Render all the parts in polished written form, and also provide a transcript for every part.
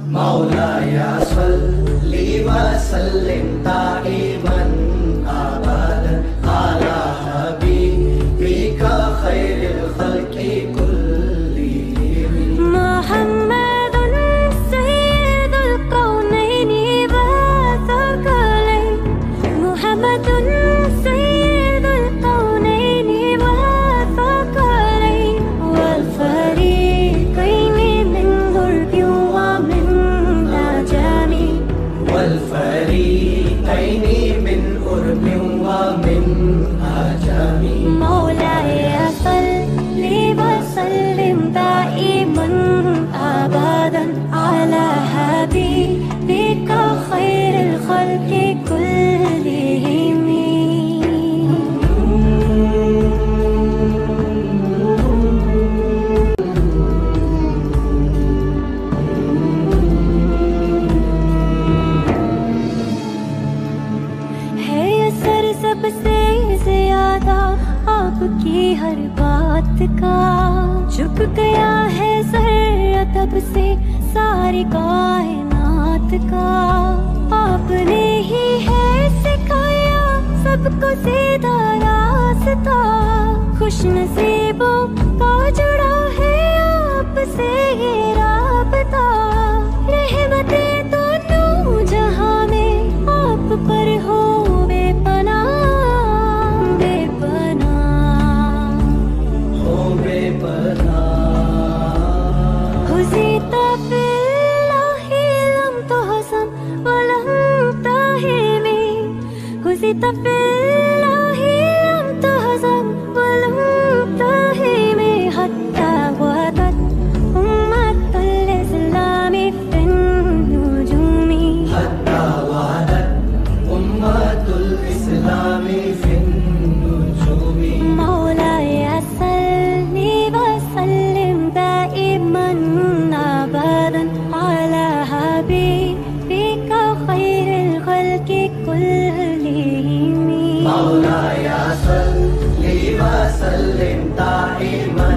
مولاي صل وسلم دائما ابدا على حبيبك خير الخلق كلهم محمد سيد الكونين والثقلين محمد سيد الكونين والثقلين والفريقين من غرب ومن عجم والفريقين من قرب ومن عجم مولاي صل وسلم دائما ابدا على حبيبك خير الخلق كلهم ہے اثر سب سے زیادہ آپ کی ہر بات کا جھک گیا ہے سر تب سے ساری کائنات کا آپ نے ہی ہے سکھایا سب کو سیدھا راستہ خوش نصیبوں کا جڑا ہے آپ سے یہ رابطہ رحمتیں دونوں جہاں میں آپ پر ہو بے پناہ بے پناہ ہو بے پناہ حزیت فی اللہ لم تحزن ولم تہمی حزیت فی اللہ لم تحزن ولم تہمی حتی وعدت امت الاسلام فی النجوم حتى وعدت أمة الإسلام في النجوم مولاي صل وسلم دائما ابدا على حبيبك خير الخلق كلهم مولاي صل وسلم دائما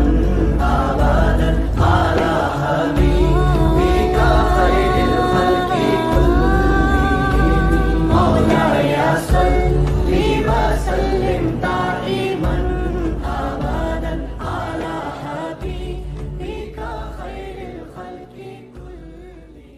أبدا على حبيبك خير الخلق كلهم مولاي صل وسلم دائما أبدا على حبيبك خير الخلق كلهم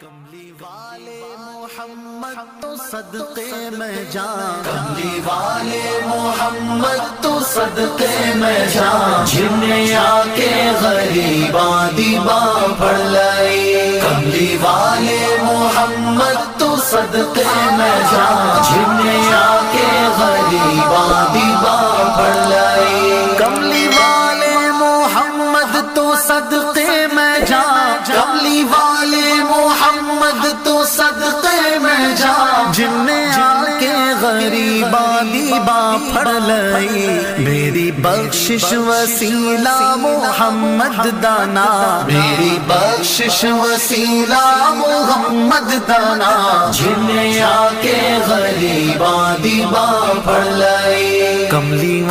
کملی والے محمد تو صدقے میں جان کملی والے محمد تو صدقے میں جان جنہیں آ کے غریباں دیباں پڑھ لائی کملی والے محمد تو صدقے میں جان جنہیں آ کے غریباں دیباں پڑھ لائی کملی والے محمد تو صدقے میں جان کملی والے محمد تو صدقے میں جا جن نے آ کے غریباں دیباں پھڑ لئی میری بخشش وسیلہ محمد دانا میری بخشش وسیلہ محمد دانا جن نے آ کے غریباں دیباں پھڑ لئی کملی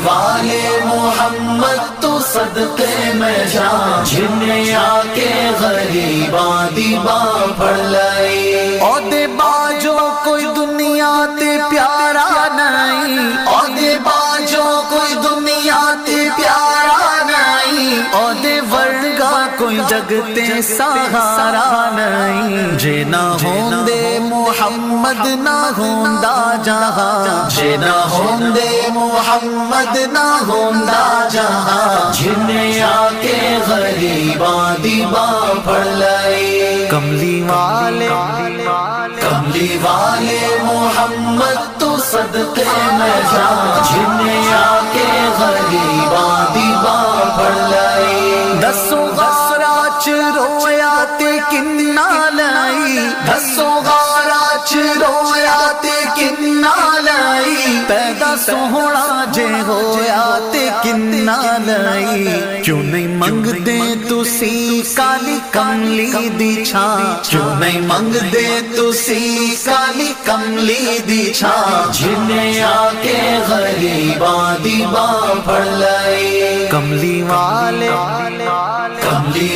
والے محمد تو صدقے میں جا جن نے آ کے غریباں دیباں پڑھ لائی عہدے باجو کوئی دنیا تے پیارا نہیں عہدے باجو کوئی دنیا تے پیارا نہیں عہدے ورگا کوئی جگ تے سہارا نہیں جے نہ ہوندے محمد نہ ہوندا جہاں جے نہ ہوندے محمد نہ ہوندا جہاں جن نے آ کے غریباں دیباں پڑھ لائی کملی والے محمد تو صدقے میں جا جن نے آ کے غریباں دیباں پڑھ لائی دسوں غارات رویا تے کنہ لائی دسوں غارات وچ رویا تے کنا لائی پیدا سوہنا جے ہویا تے کنا لائی کیوں نہیں منگ دے تسی کالی کملی دی چھاں کیوں نہیں منگ دے تسی کالی کملی دی چھاں جنہیں آ کے غریباں دی باں پھڑ لائی کملی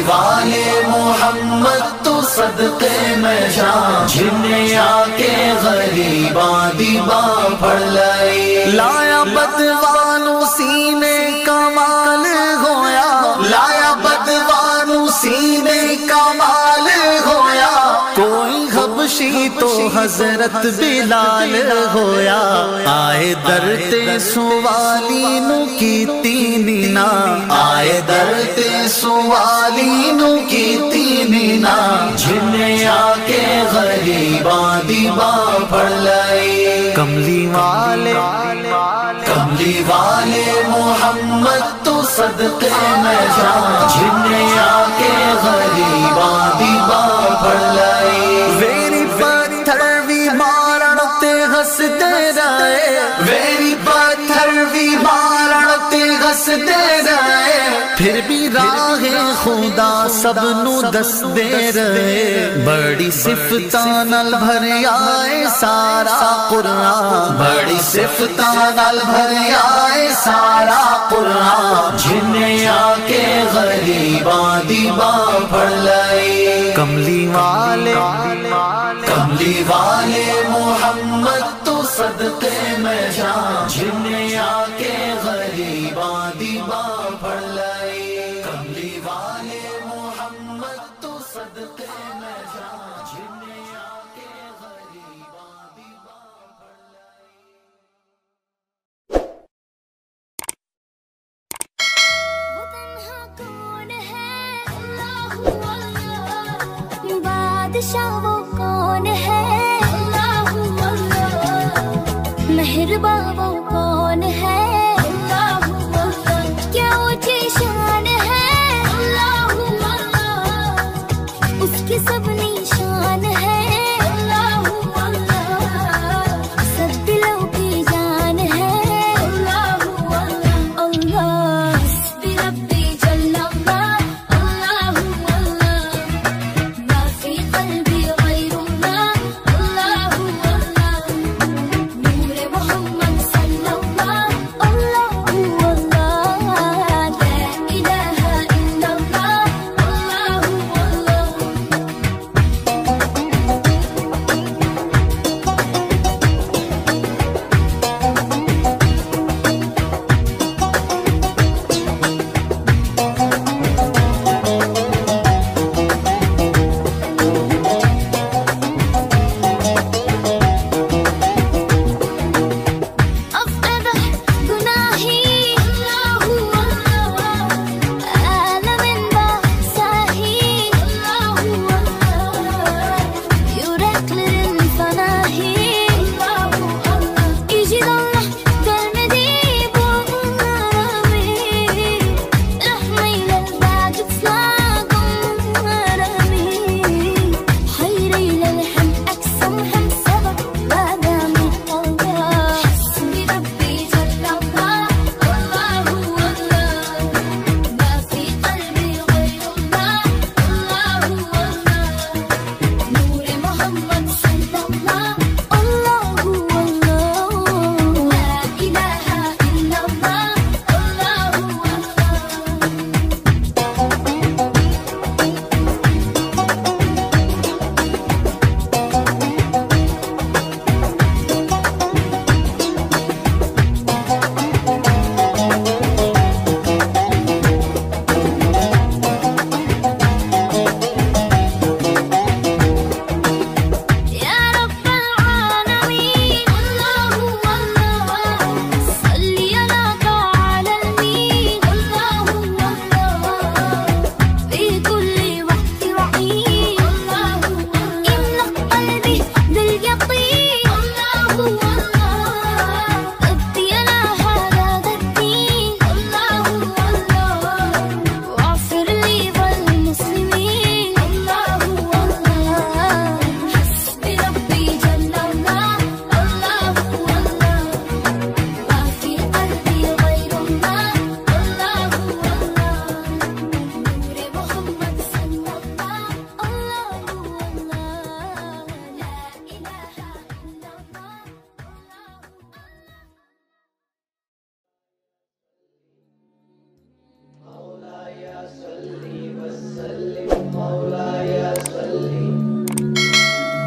والے محمد تو صدقے میں جان جنہیں آ کے غریباں دی باں پھڑ لائی لایا بدوانو سینے کمال ہویا لایا بدوانو سینے کمال ہویا کوئی حبشی تو حضرت بلال ہویا آئے در تے سوالی نو کیتی نینا آئے در تے سوالی نو کیتی نینا جنہیں آ کے غریباں دی باں پھڑ لائی کملی والے محمد تو صدقے میں جان جنہیں آ کے غریباں دی باں پھڑ لائی ویری پتھر بھی مارن تے ہسدے رہے ویری پتھر بھی مارن تے ہسدے رہے پھر بھی راہ خدا سب نو دس دے رہے بڑی صفتاں نال بھریا اے سارا قرآن بڑی صفتاں نال بھریا اے سارا قرآن جنہیں آ کے غریباں دی باں پھڑ لائی کملی والے محمد تو صدقے میں جان جنہیں آ کے غریباں دی باں پھڑ لائی کملی والے محمد تو صدقے میں جان جنہیں آ کے غریباں دی باں پھڑ لائی وہ تنہا کون ہے اللہ اللہ بادشاہ وہ کون ہے اللہ اللہ مہرباں وہ کون ہے اللہ اللہ کیا اونچی شان ہے اللہ اللہ اس کی سب نشان ہے اللہ اللہ سب دلوں کی جان ہے اللہ اللہ اللہ حسبی ربی جل اللہ اللہ اللہ ما فی قلبی غیر اللہ اللہ اللہ نور محمد صلی اللہ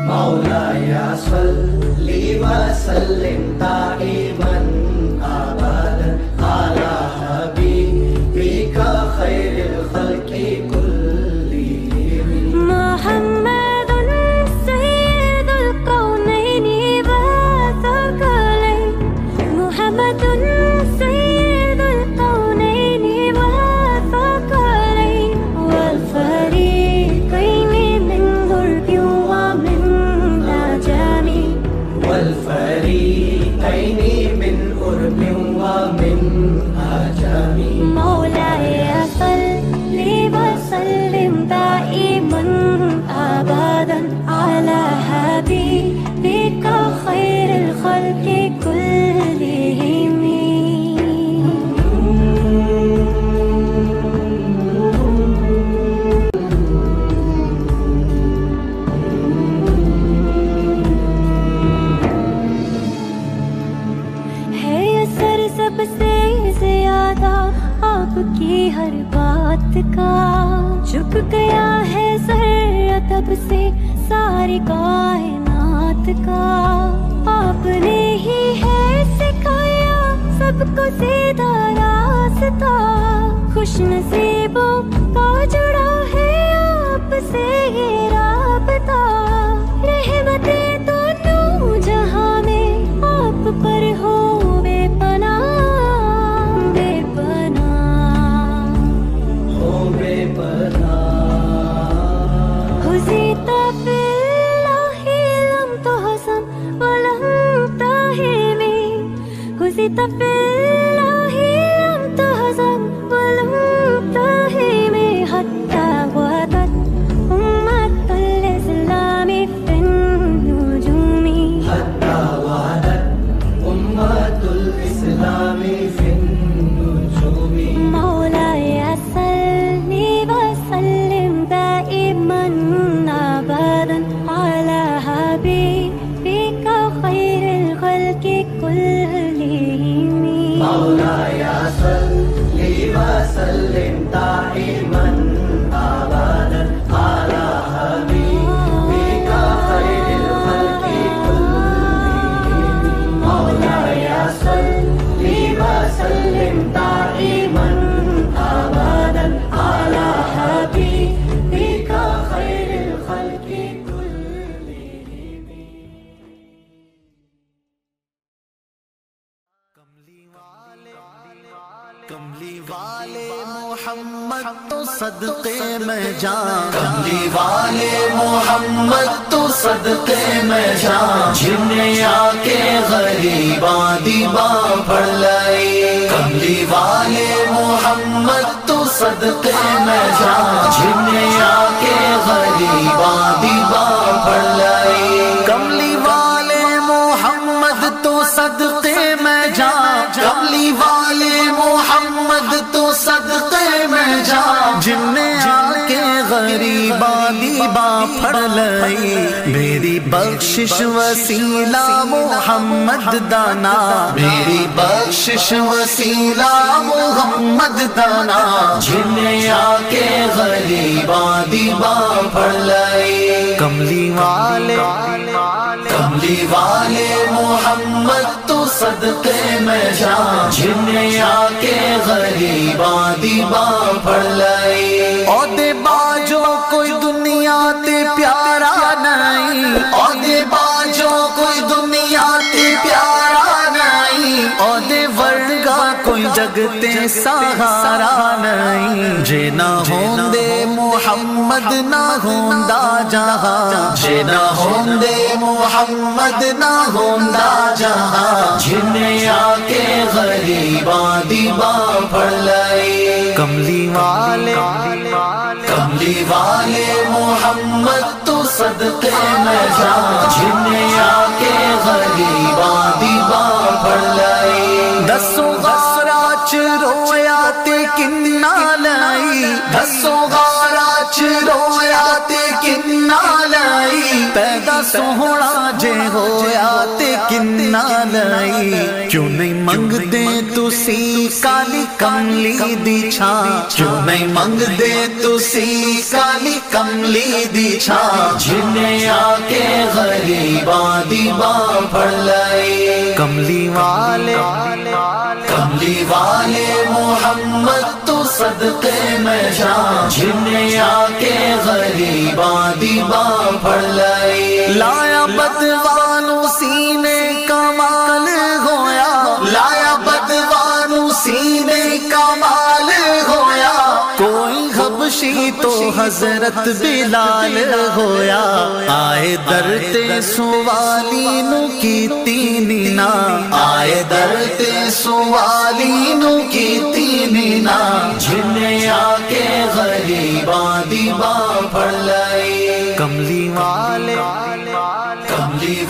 مولاي صل وسلم دائما أبدا على حبيبك خير الخلق كلهم محمد سيد الكونين والثقلين محمد سيد الكونين والثقلين والفريقين من غرب ومن عجم والفريقين من قرب ومن عجم مولاي صل وسلم دائما أبدا على حبيبك خير الخلق كلهم ہے اثر سب سے زیادہ آپ کی ہر بات کا جھک گیا ہے سر تب سے ساری کائنات کا آپ نے ہی ہے سکھایا سب کو سیدھا راستہ خوش نصیبوں کا جڑا ہے آپ سے یہ رابطہ رحمتیں دونوں جہاں میں آپ پر ہو بے پناہ بے پناہ ہو بے پناہ حزیت فی اللہ لم تحزن ولم تہمی حزیت فی اللہ لم تحزن ولم تہمی حتی وعدت امت الاسلام فی النجوم حتى وعدت أمة الإسلام في النجوم مولاي صل وسلم دائما أبدا على حبيبك خير الخلق كلهم مولاي صل وسلم دائما أبدا على حبيبك خير الخلق كلهم مولاي صل وسلم دائما أبدا على حبيبك خير الخلق كلهم کملی والے محمد تو صدقے میں جان کملی والے محمد تو صدقے میں جان جنہیں آ کے غریباں دیباں پڑھ لائے کملی والے محمد تو صدقے میں جان جنہیں آ کے غریباں دیباں پڑھ لائے کملی والے محمد تو صدقے میں جان کملی والے محمد تو صدقے میں جا جن نے آ کے غریباں دیباں پھڑ لئی میری بخشش وسیلہ محمد دانا میری بخشش وسیلہ محمد دانا جن نے آ کے غریباں دیباں پھڑ لئی کملی والے محمد تو صدقے میں جا جن نے آ کے غریباں دیباں پڑھ لئی عہدے باجو کوئی دنیا تے پیارا نہیں عہدے باجو کوئی دنیا تے پیارا نہیں عہدے ورگا کوئی جگ تے سہارا نہیں جے نہ ہوندے محمد نہ ہوندا جہاں جے نہ ہوندے محمد نہ ہوندا جہاں جن نے آ کے غریباں دیباں پڑھ لئی کملی والے محمد تو صدقے میں جا جن نے آ کے غریباں دیباں پڑھ لئی دسوں غارہ چ رویا تے کنا لئی دسوں غارہ چ رویا تے کنا لئی پیدا سوہنا جے ہویا تے کنا لئی کیوں نہیں منگ دے تسی کالی کملی دی چھاں کیوں نہیں منگ دے تسی کالی کملی دی چھاں جنہیں آ کے غریباں دی باں پھڑ لئی کملی والے محمد تو صدقے میں جان جنہیں آ کے غریباں دی باں پھڑ لئی لایا بدوانو سینے کمال ہویا لایا بدوانو سینے کمال ہویا کوئی حبشی تو حضرت بلال ہویا آئے در تے سوالی نو کیتی نینا آئے در تے سوالی نو کیتی نینا جنہیں آ کے غریباں دی باں پھڑ لئی کملی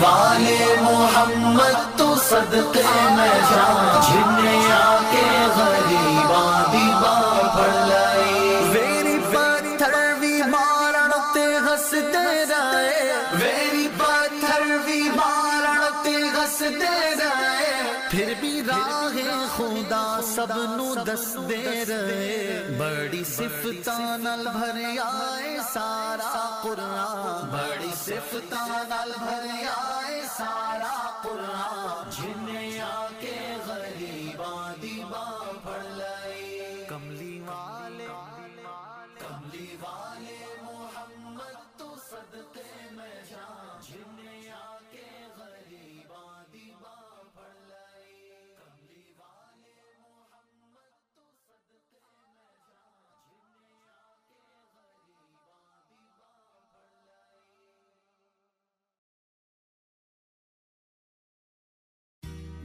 والے محمد تو صدقے میں جان جنہیں آ کے غریباں دی باں پھڑ لئی ویری پتھر بھی مارن تے ہسدے رہے ویری پتھر بھی مارن تے ہسدے رہے پھر بھی راہ خدا سب نو دس دے رہے بڑی صفتاں نال بھریا اے سارا قرآن بڑی صفتاں نال بھریا اے سارا قرآن جنہیں آ کے غریباں دی باں پھڑ لئی کملی والے محمد تو صدقے میں جان جنہیں آ کے غریباں دی باں پھڑ لئی کملی والے محمد تو صدقے میں جان جنہیں آ کے غریباں دی باں پھڑ لئی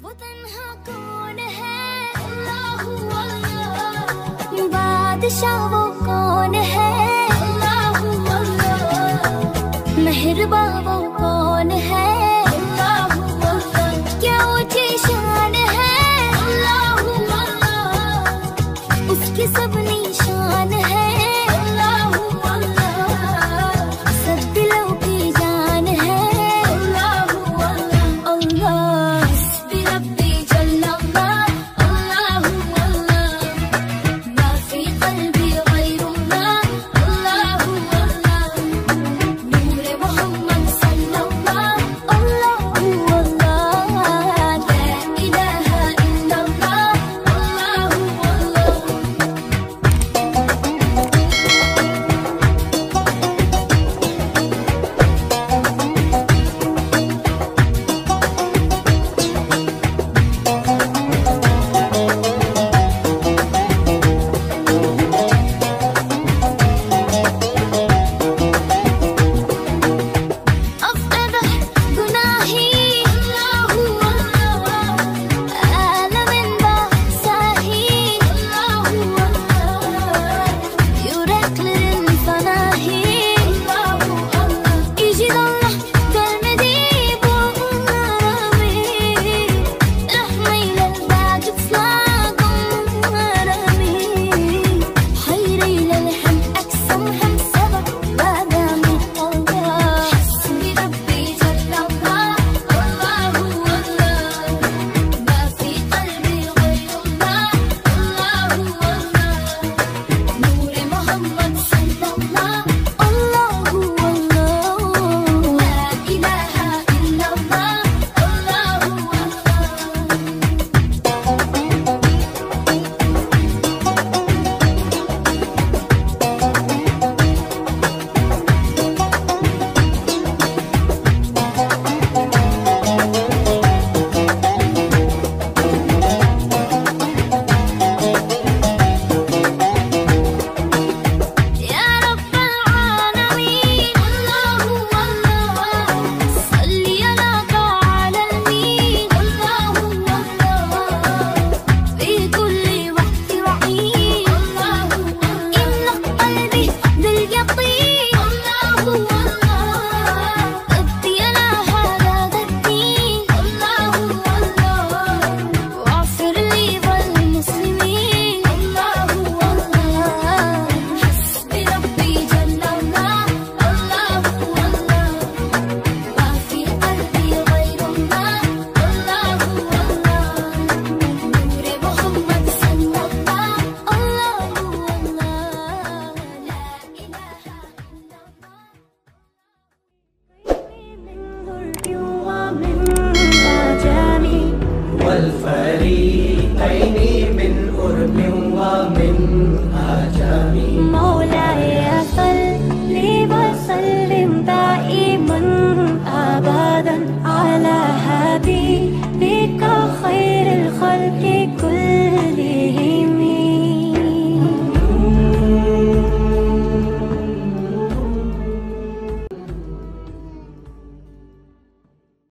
وہ تنہا کون ہے اللہ اللہ بادشاہ وہ کون ہے اللہ اللہ مہرباں وہ